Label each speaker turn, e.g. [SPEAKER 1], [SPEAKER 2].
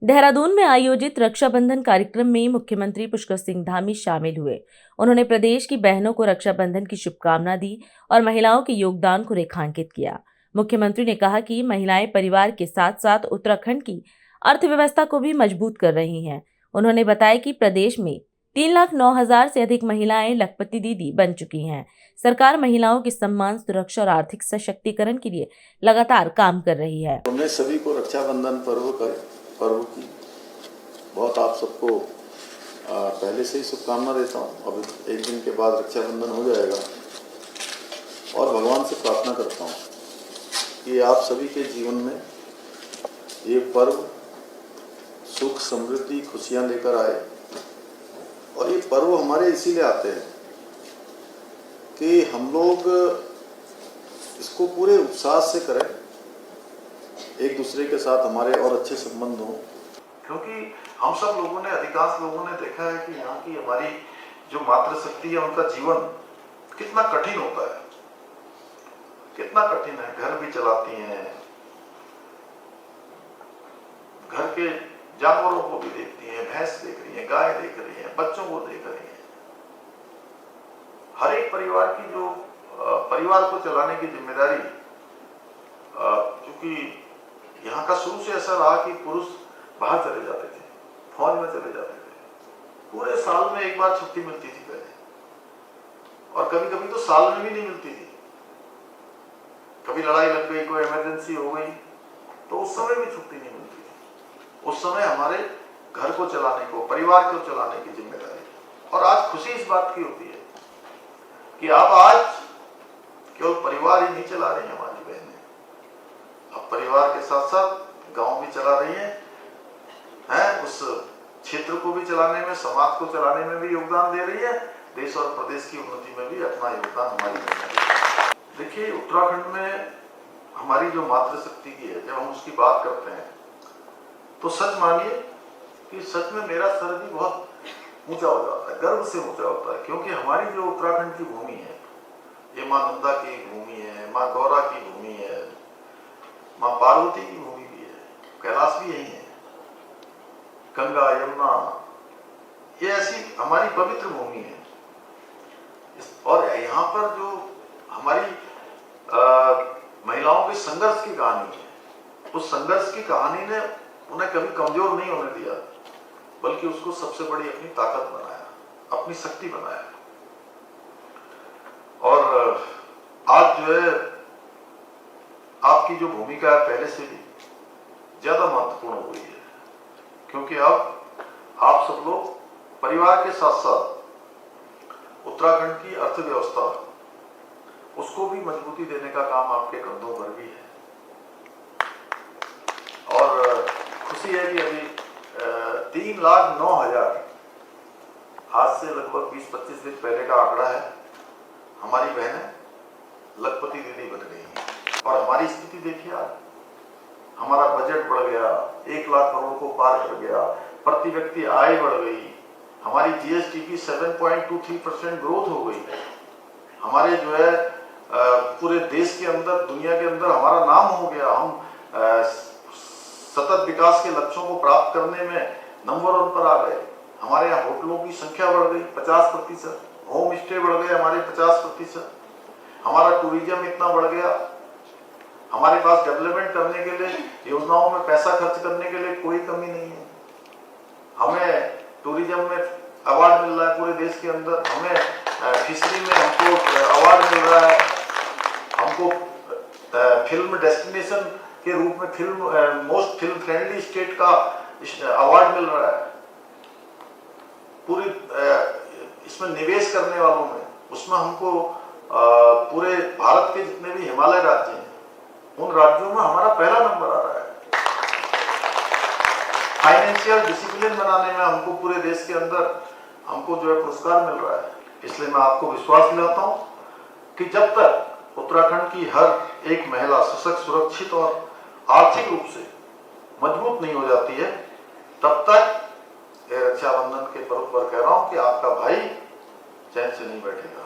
[SPEAKER 1] देहरादून में आयोजित रक्षाबंधन कार्यक्रम में मुख्यमंत्री पुष्कर सिंह धामी शामिल हुए। उन्होंने प्रदेश की बहनों को रक्षाबंधन की शुभकामना दी और महिलाओं के योगदान को रेखांकित किया। मुख्यमंत्री ने कहा कि महिलाएं परिवार के साथ साथ उत्तराखंड की अर्थव्यवस्था को भी मजबूत कर रही हैं। उन्होंने बताया कि प्रदेश में 3,09,000 से अधिक महिलाएं लखपति दीदी बन चुकी हैं। सरकार महिलाओं के सम्मान, सुरक्षा और आर्थिक सशक्तिकरण के लिए लगातार काम कर रही है।
[SPEAKER 2] मैं सभी को रक्षाबंधन पर्व की बहुत आप सबको पहले से ही शुभकामना देता हूँ। अब एक दिन के बाद रक्षाबंधन हो जाएगा और भगवान से प्रार्थना करता हूँ कि आप सभी के जीवन में ये पर्व सुख, समृद्धि, खुशियाँ लेकर आए। और ये पर्व हमारे इसीलिए आते हैं कि हम लोग इसको पूरे उत्साह से करें, एक दूसरे के साथ हमारे और अच्छे संबंध हों, क्योंकि हम सब लोगों ने, अधिकांश लोगों ने देखा है कि यहाँ की हमारी जो मातृशक्ति है, उनका जीवन कितना कठिन होता है, कितना कठिन है। घर भी चलाती हैं, घर के जानवरों को भी देखती हैं, भैंस देख रही हैं, गाय देख रही हैं, बच्चों को देख रही हैं। हर एक परिवार की जो परिवार को चलाने की जिम्मेदारी, क्योंकि यहाँ का शुरू से ऐसा रहा कि पुरुष बाहर चले जाते थे, फौज में चले जाते थे, पूरे साल में एक बार छुट्टी मिलती थी पहले, और कभी कभी तो साल में भी नहीं मिलती थी। कभी लड़ाई लग गई, कोई इमरजेंसी हो गई, तो उस समय भी छुट्टी नहीं मिलती थी। उस समय हमारे घर को चलाने को, परिवार को चलाने की जिम्मेदारी। और आज खुशी इस बात की होती है कि आप आज केवल परिवार ही नहीं चला रही हैं हमारी बहनें, अब परिवार के साथ साथ गांव भी चला रही हैं, उस क्षेत्र को भी चलाने में, समाज को चलाने में भी योगदान दे रही है, देश और प्रदेश की उन्नति में भी अपना योगदान हमारी बहनें। देखिए, उत्तराखंड में हमारी जो मातृशक्ति की है, जब हम उसकी बात करते हैं तो सच मानिए कि सच में मेरा सर भी बहुत ऊंचा हो जाता है, गर्व से ऊंचा होता है, क्योंकि हमारी जो उत्तराखंड की भूमि है, ये माँ नंदा की भूमि है, माँ गौरा की भूमि है, माँ पार्वती की भूमि भी है, कैलाश भी यही है, गंगा, यमुना, ये ऐसी हमारी पवित्र भूमि है। और यहाँ पर जो हमारी महिलाओं के संघर्ष की कहानी है, उस संघर्ष की कहानी ने उन्हें कभी कमजोर नहीं होने दिया, बल्कि उसको सबसे बड़ी अपनी ताकत बनाया, अपनी शक्ति बनाया। और आज जो है आपकी जो भूमिका है पहले से भी ज्यादा महत्वपूर्ण हो गई है, क्योंकि अब आप सब लोग परिवार के साथ साथ उत्तराखंड की अर्थव्यवस्था, उसको भी मजबूती देने का काम आपके कंधों पर भी है। और खुशी है कि अभी 3,09,000, आज से लगभग 20-25 दिन पहले का आंकड़ा है, हमारी बहनें लखपति दीदी बन गई हैं। और हमारी स्थिति देखिए, आज हमारा बजट बढ़ गया, 1 लाख करोड़ को पार कर गया, प्रति व्यक्ति आय बढ़ गई, हमारी जीएसटी की 7.23% ग्रोथ हो गई है, हमारे जो है पूरे देश के अंदर, दुनिया के अंदर हमारा नाम हो गया, हम सतत विकास के लक्ष्यों को प्राप्त करने में नंबर 1 पर आ गए। हमारे यहाँ होटलों की संख्या बढ़ गई 50%, होम स्टे बढ़ गए हमारे 50%, हमारा टूरिज्म इतना बढ़ गया, हमारे पास डेवलपमेंट करने के लिए, योजनाओं में पैसा खर्च करने के लिए कोई कमी नहीं है। हमें टूरिज्म में अवार्ड मिल रहा है पूरे देश के अंदर, हमें फिशरी में हमको अवार्ड मिल रहा है, हमको फिल्म डेस्टिनेशन के रूप में मोस्ट फिल्म फ्रेंडली स्टेट का अवार्ड मिल रहा है। पूरी इसमें निवेश करने वालों में, उसमें हमको पूरे भारत के जितने भी हिमालय राज्य हैं, उन राज्यों में हमारा पहला नंबर आ रहा है। फाइनेंशियल डिसिप्लिन बनाने में हमको पूरे देश के अंदर हमको जो है पुरस्कार मिल रहा है। इसलिए मैं आपको विश्वास दिलाता हूं कि जब तक उत्तराखंड की हर एक महिला सशक्त, सुरक्षित और आर्थिक रूप से मजबूत नहीं हो जाती है, तब तक रक्षाबंधन के पर्व पर कह रहा हूं कि आपका भाई चैन से नहीं बैठेगा।